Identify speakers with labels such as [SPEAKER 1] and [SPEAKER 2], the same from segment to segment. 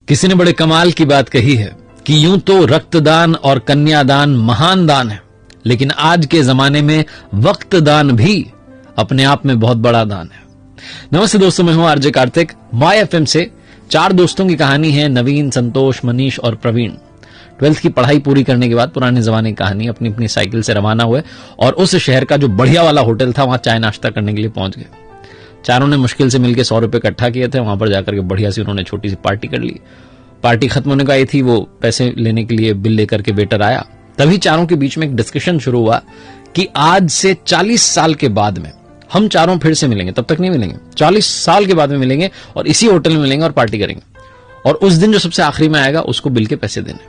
[SPEAKER 1] किसी ने बड़े कमाल की बात कही है कि यूं तो रक्तदान और कन्यादान महान दान है, लेकिन आज के जमाने में वक्त दान भी अपने आप में बहुत बड़ा दान है। नमस्ते दोस्तों, मैं हूं आरजे कार्तिक। माय एफएम से 4 दोस्तों की कहानी है, नवीन, संतोष, मनीष और प्रवीण। 12th की पढ़ाई पूरी करने के बाद पुराने जमाने की कहानी अपनी अपनी साइकिल से रवाना हुए और उस शहर का जो बढ़िया वाला होटल था वहां चाय नाश्ता करने के लिए पहुंच गए। चारों ने मुश्किल से मिलकर 100 रुपए इकट्ठा किए थे। वहां पर जाकर के बढ़िया सी उन्होंने छोटी सी पार्टी कर ली। पार्टी खत्म होने को आई थी, वो पैसे लेने के लिए बिल लेकर के वेटर आया। तभी चारों के बीच में एक डिस्कशन शुरू हुआ कि आज से 40 साल के बाद में हम चारों फिर से मिलेंगे। तब तक नहीं मिलेंगे, 40 साल के बाद में मिलेंगे और इसी होटल में मिलेंगे और पार्टी करेंगे, और उस दिन जो सबसे आखिरी में आएगा उसको बिल के पैसे देने।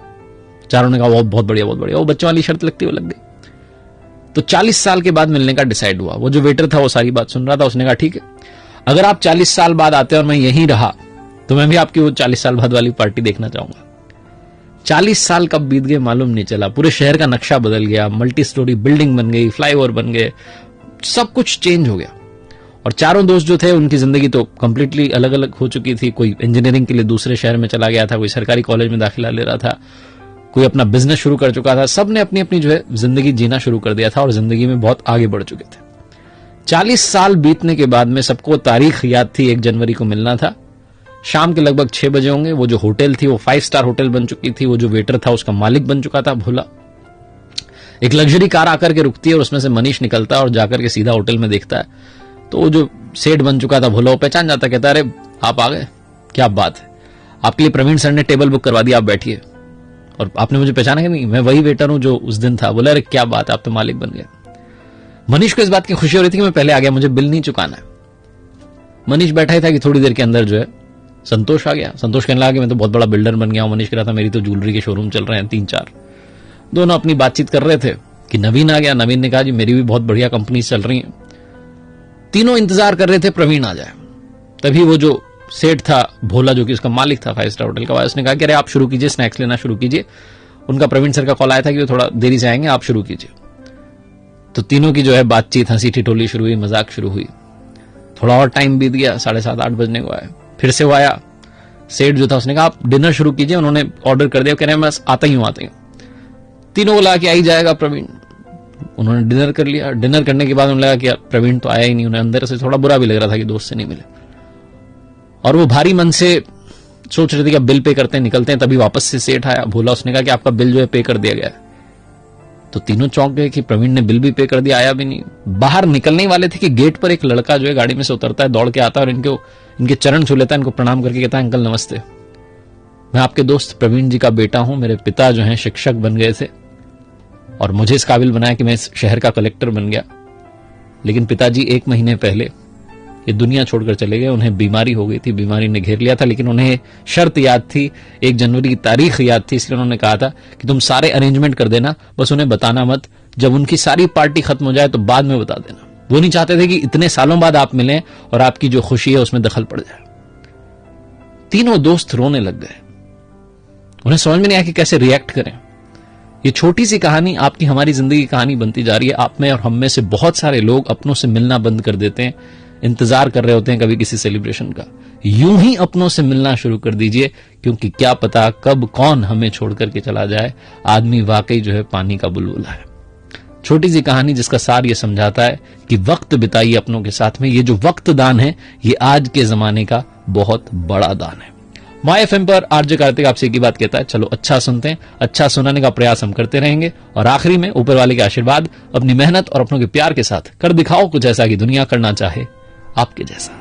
[SPEAKER 1] चारों ने कहा बहुत बढ़िया, बहुत बढ़िया। वो बच्चों वाली शर्त लगती है, वो लग गई। तो 40 साल के बाद मिलने का डिसाइड हुआ। वो जो वेटर था वो सारी बात सुन रहा था। उसने कहा ठीक है, अगर आप 40 साल बाद आते और मैं यहीं रहा तो मैं भी आपकी वो 40 साल बाद वाली पार्टी देखना चाहूंगा। 40 साल कब बीत गए मालूम नहीं चला। पूरे शहर का नक्शा बदल गया, मल्टी स्टोरी बिल्डिंग बन गई, फ्लाईओवर बन गए, सब कुछ चेंज हो गया। और चारों दोस्त जो थे उनकी जिंदगी तो कंप्लीटली अलग अलग हो चुकी थी। कोई इंजीनियरिंग के लिए दूसरे शहर में चला गया था, कोई सरकारी कॉलेज में दाखिला ले रहा था, कोई अपना बिजनेस शुरू कर चुका था। सब ने अपनी अपनी जो है जिंदगी जीना शुरू कर दिया था और जिंदगी में बहुत आगे बढ़ चुके थे। 40 साल बीतने के बाद में सबको तारीख याद थी, 1 जनवरी को मिलना था। शाम के लगभग 6 बजे होंगे। वो जो होटल थी वो 5 स्टार होटल बन चुकी थी। वो जो वेटर था उसका मालिक बन चुका था भोला। एक लग्जरी कार आकर के रुकती है और उसमें से मनीष निकलता है और जाकर के सीधा होटल में देखता है तो वो जो सेठ बन चुका था भोला वो पहचान जाता, कहता है अरे आप आ गए, क्या बात है, आपके लिए प्रवीण सर ने टेबल बुक करवा दिया, आप बैठिए। और आपने मुझे पहचाना कि नहीं, मैं वही वेटर हूं जो उस दिन था। बोला अरे क्या बात है, आप तो मालिक बन गए। मनीष को इस बात की खुशी हो रही थी कि मैं पहले आ गया, मुझे बिल नहीं चुकाना है। मनीष बैठा ही था कि थोड़ी देर के अंदर जो है संतोष आ गया। संतोष कहने लगा कि मैं तो बहुत बड़ा बिल्डर बन गया हूं। मनीष कह रहा था मेरी तो ज्वेलरी के शोरूम चल रहे हैं 3-4। दोनों अपनी बातचीत कर रहे थे कि नवीन आ गया। नवीन ने कहा जी मेरी भी बहुत बढ़िया कंपनी चल रही है। तीनों इंतजार कर रहे थे प्रवीण आ जाए। तभी वो जो सेठ था भोला, जो कि उसका मालिक था 5 स्टार होटल का, उसने कहा कि अरे आप शुरू कीजिए, स्नैक्स लेना शुरू कीजिए। उनका प्रवीण सर का कॉल आया था कि वो थोड़ा देरी से आएंगे, आप शुरू कीजिए। तो तीनों की जो है बातचीत, हंसी ठिठोली शुरू हुई, मजाक शुरू हुई। थोड़ा और टाइम बीत गया, 7:30-8 बजने को आया। फिर से वो आया। सेठ जो था उसने कहा आप डिनर शुरू कीजिए। उन्होंने ऑर्डर कर दिया, कह रहे हैं बस आता ही हूं। तीनों को लगा कि आ ही जाएगा प्रवीण। उन्होंने डिनर कर लिया। डिनर करने के बाद उन्हें लगा कि प्रवीण तो आया ही नहीं। उन्हें अंदर से थोड़ा बुरा भी लग रहा था कि दोस्त से नहीं मिले, और वो भारी मन से सोच रहे थे कि अब बिल पे करते हैं, निकलते हैं। तभी वापस से सेठ आया भोला। उसने कहा कि आपका बिल जो है पे कर दिया गया है। तो तीनों चौंक गए कि प्रवीण ने बिल भी पे कर दिया, आया भी नहीं। बाहर निकलने वाले थे कि गेट पर एक लड़का जो है गाड़ी में से उतरता है, दौड़ के आता है और इनके चरण छू लेता है, इनको प्रणाम करके कहता है अंकल नमस्ते, मैं आपके दोस्त प्रवीण जी का बेटा हूं। मेरे पिता जो है शिक्षक बन गए थे और मुझे इस काबिल बनाया कि मैं इस शहर का कलेक्टर बन गया। लेकिन पिताजी 1 महीने पहले ये दुनिया छोड़कर चले गए। उन्हें बीमारी हो गई थी, बीमारी ने घेर लिया था। लेकिन उन्हें शर्त याद थी, 1 जनवरी की तारीख याद थी, इसलिए उन्होंने कहा था कि तुम सारे अरेंजमेंट कर देना, बस उन्हें बताना मत। जब उनकी सारी पार्टी खत्म हो जाए तो बाद में बता देना। वो नहीं चाहते थे कि इतने सालों बाद आप मिलें और आपकी जो खुशी है उसमें दखल पड़ जाए। तीनों दोस्त रोने लग गए। उन्हें समझ में नहीं आया कि कैसे रिएक्ट करें। ये छोटी सी कहानी आपकी हमारी जिंदगी की कहानी बनती जा रही है। आप में और हम में से बहुत सारे लोग अपनों से मिलना बंद कर देते हैं, इंतजार कर रहे होते हैं कभी किसी सेलिब्रेशन का। यूं ही अपनों से मिलना शुरू कर दीजिए, क्योंकि क्या पता कब कौन हमें छोड़ करके चला जाए। आदमी वाकई जो है पानी का बुलबुला है। छोटी सी कहानी जिसका सार ये समझाता है कि वक्त बिताइए अपनों के साथ में। ये जो वक्त दान है ये आज के जमाने का बहुत बड़ा दान है। माय एफएम पर आरजे कार्तिक आपसे एक ही बात कहता है, चलो अच्छा सुनते हैं, अच्छा सुनाने का प्रयास हम करते रहेंगे। और आखिरी में ऊपर वाले के आशीर्वाद, अपनी मेहनत और अपनों के प्यार के साथ कर दिखाओ कुछ ऐसा कि दुनिया करना चाहे आपके जैसा।